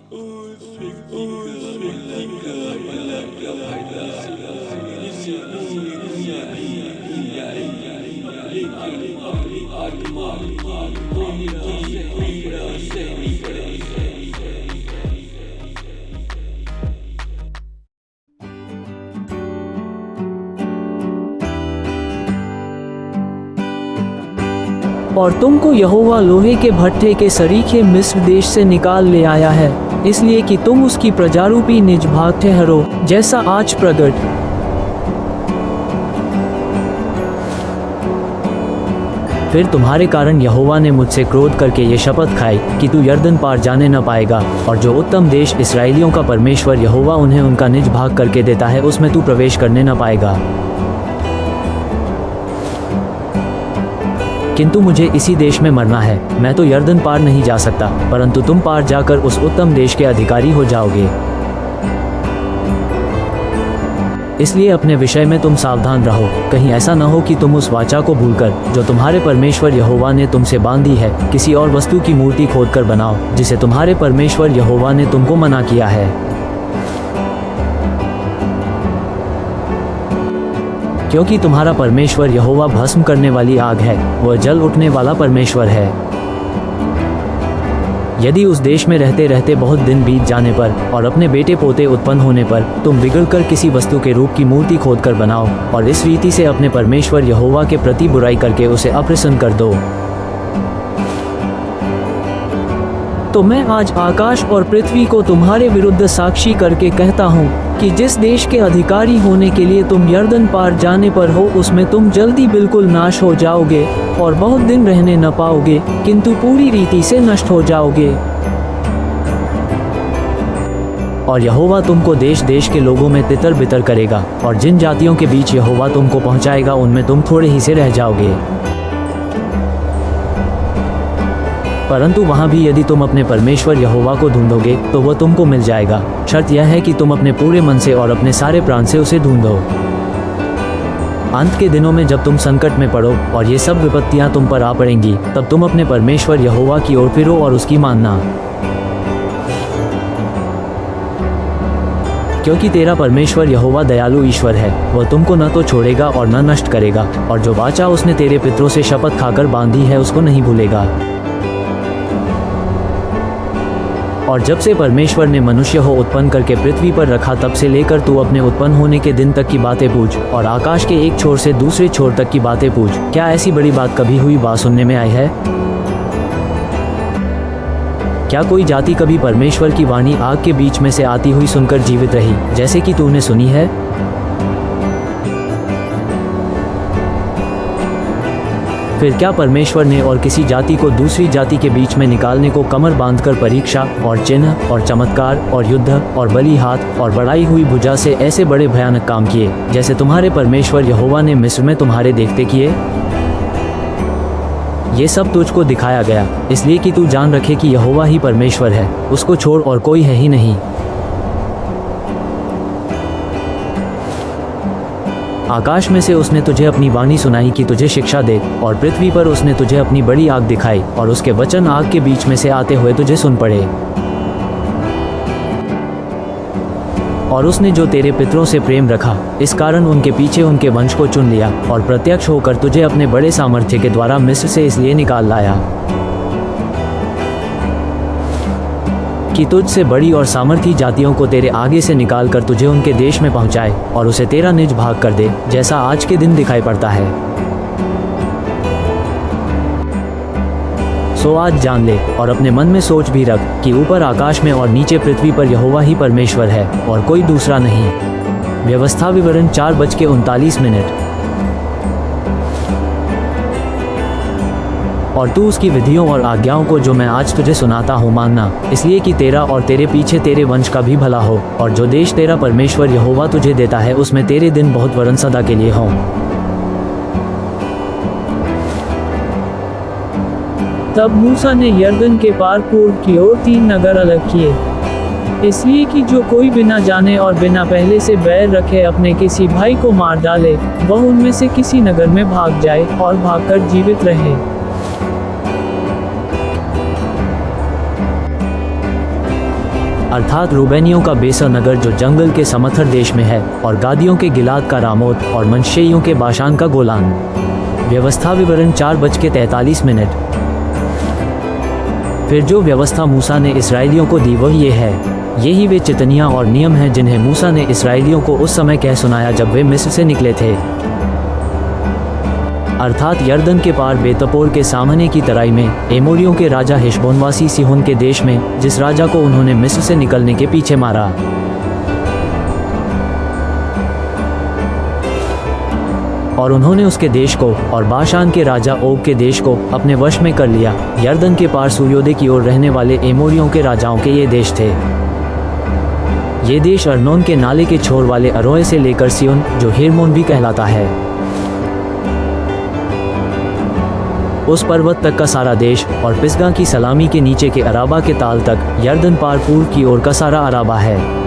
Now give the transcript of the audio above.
और तुमको यहोवा लोहे के भट्ठे के सरीखे मिस्र देश से निकाल ले आया है, इसलिए कि तुम उसकी प्रजारूपी निज भाग ठहरो, जैसा आज प्रगट। फिर तुम्हारे कारण यहोवा ने मुझसे क्रोध करके ये शपथ खाई कि तू यरदन पार जाने न पाएगा, और जो उत्तम देश इस्राएलियों का परमेश्वर यहोवा उन्हें उनका निज भाग करके देता है उसमें तू प्रवेश करने न पाएगा। किंतु मुझे इसी देश में मरना है, मैं तो यरदन पार नहीं जा सकता, परंतु तुम पार जाकर उस उत्तम देश के अधिकारी हो जाओगे। इसलिए अपने विषय में तुम सावधान रहो, कहीं ऐसा न हो कि तुम उस वाचा को भूलकर जो तुम्हारे परमेश्वर यहोवा ने तुमसे बांधी है, किसी और वस्तु की मूर्ति खोदकर बनाओ, जिसे तुम्हारे परमेश्वर यहोवा ने तुमको मना किया है। क्योंकि तुम्हारा परमेश्वर यहोवा भस्म करने वाली आग है, वह जल उठने वाला परमेश्वर है। यदि उस देश में रहते रहते बहुत दिन बीत जाने पर और अपने बेटे पोते उत्पन्न होने पर तुम बिगड़कर किसी वस्तु के रूप की मूर्ति खोदकर बनाओ और इस रीति से अपने परमेश्वर यहोवा के प्रति बुराई करके उसे अप्रसन्न कर दो, तो मैं आज आकाश और पृथ्वी को तुम्हारे विरुद्ध साक्षी करके कहता हूँ कि जिस देश के अधिकारी होने के लिए तुम यरदन पार जाने पर हो उसमें तुम जल्दी बिल्कुल नाश हो जाओगे और बहुत दिन रहने न पाओगे, किंतु पूरी रीति से नष्ट हो जाओगे। और यहोवा तुमको देश देश के लोगों में तितर बितर करेगा, और जिन जातियों के बीच यहोवा तुमको पहुँचाएगा उनमें तुम थोड़े ही से रह जाओगे। परंतु वहाँ भी यदि तुम अपने परमेश्वर यहोवा को ढूंढोगे तो वह तुमको मिल जाएगा। शर्त यह है कि तुम अपने पूरे मन से और अपने सारे प्राण से उसे ढूंढो। अंत के दिनों में जब तुम संकट में पड़ो और ये सब विपत्तियां तुम पर आ पड़ेंगी, तब तुम अपने परमेश्वर यहोवा की ओर फिरो और उसकी मानना, क्योंकि तेरा परमेश्वर यहोवा दयालु ईश्वर है, वह तुमको न तो छोड़ेगा और न नष्ट करेगा, और जो वाचा उसने तेरे पितरों से शपथ खाकर बांधी है उसको नहीं भूलेगा। और जब से परमेश्वर ने मनुष्य हो उत्पन्न करके पृथ्वी पर रखा, तब से लेकर तू अपने उत्पन्न होने के दिन तक की बातें पूछ और आकाश के एक छोर से दूसरे छोर तक की बातें पूछ। क्या ऐसी बड़ी बात कभी हुई बात सुनने में आई है? क्या कोई जाति कभी परमेश्वर की वाणी आग के बीच में से आती हुई सुनकर जीवित रही, जैसे कि तूने सुनी है? फिर क्या परमेश्वर ने और किसी जाति को दूसरी जाति के बीच में निकालने को कमर बांधकर परीक्षा और चिन्ह और चमत्कार और युद्ध और बली हाथ और बढ़ाई हुई भुजा से ऐसे बड़े भयानक काम किए, जैसे तुम्हारे परमेश्वर यहोवा ने मिस्र में तुम्हारे देखते किए? ये सब तुझको दिखाया गया, इसलिए कि तू जान रखे कि यहोवा ही परमेश्वर है, उसको छोड़ और कोई है ही नहीं। आकाश में से उसने तुझे अपनी वाणी सुनाई कि तुझे शिक्षा दे, और पृथ्वी पर उसने तुझे अपनी बड़ी आग दिखाई, और उसके वचन आग के बीच में से आते हुए तुझे सुन पड़े। और उसने जो तेरे पितरों से प्रेम रखा, इस कारण उनके पीछे उनके वंश को चुन लिया, और प्रत्यक्ष होकर तुझे अपने बड़े सामर्थ्य के द्वारा मिस्र से इसलिए निकाल लाया कि तुझसे बड़ी और सामर्थी जातियों को तेरे आगे से निकाल कर तुझे उनके देश में पहुंचाए और उसे तेरा निज भाग कर दे, जैसा आज के दिन दिखाई पड़ता है। सो आज जान ले और अपने मन में सोच भी रख कि ऊपर आकाश में और नीचे पृथ्वी पर यहोवा ही परमेश्वर है और कोई दूसरा नहीं। व्यवस्था विवरण 4:39। और तू उसकी विधियों और आज्ञाओं को जो मैं आज तुझे सुनाता हूँ मानना, इसलिए कि तेरा और तेरे पीछे तेरे वंश का भी भला हो, और जो देश तेरा परमेश्वर यहोवा तुझे देता है उसमें तेरे दिन बहुत वरन सदा के लिए हों। तब मूसा ने यरदन के पार पूर्व की ओर 3 नगर अलग किए, इसलिए कि जो कोई बिना जाने और बिना पहले से बैर रखे अपने किसी भाई को मार डाले, वह उनमें से किसी नगर में भाग जाए और भागकर जीवित रहे। अर्थात रूबेनियों का बेसर नगर जो जंगल के समथर देश में है, और गादियों के गिलाद का रामोत और मनशेइयों के बाशान का गोलान। व्यवस्था विवरण 4:43। फिर जो व्यवस्था मूसा ने इसराइलियों को दी वह ये है। यही वे चितनियाँ और नियम हैं जिन्हें मूसा ने इसराइलियों को उस समय कह सुनाया जब वे मिस्र से निकले थे, अर्थात यर्दन के पार बेतपोर के सामने की तराई में, एमोरियों के राजा हेशबोनवासी सिहोन के देश में, जिस राजा को उन्होंने मिस्र से निकलने के पीछे मारा। और उन्होंने उसके देश को और बाशान के राजा ओग के देश को अपने वश में कर लिया। यर्दन के पार सूर्योदय की ओर रहने वाले एमोरियों के राजाओं के ये देश थे। ये देश अर्नोन के नाले के छोर वाले अरोए से लेकर सियोन, जो हेर्मोन भी कहलाता है, उस पर्वत तक का सारा देश, और पिसगा की सलामी के नीचे के अराबा के ताल तक, यर्दन पार पूर्व की ओर का सारा अराबा है।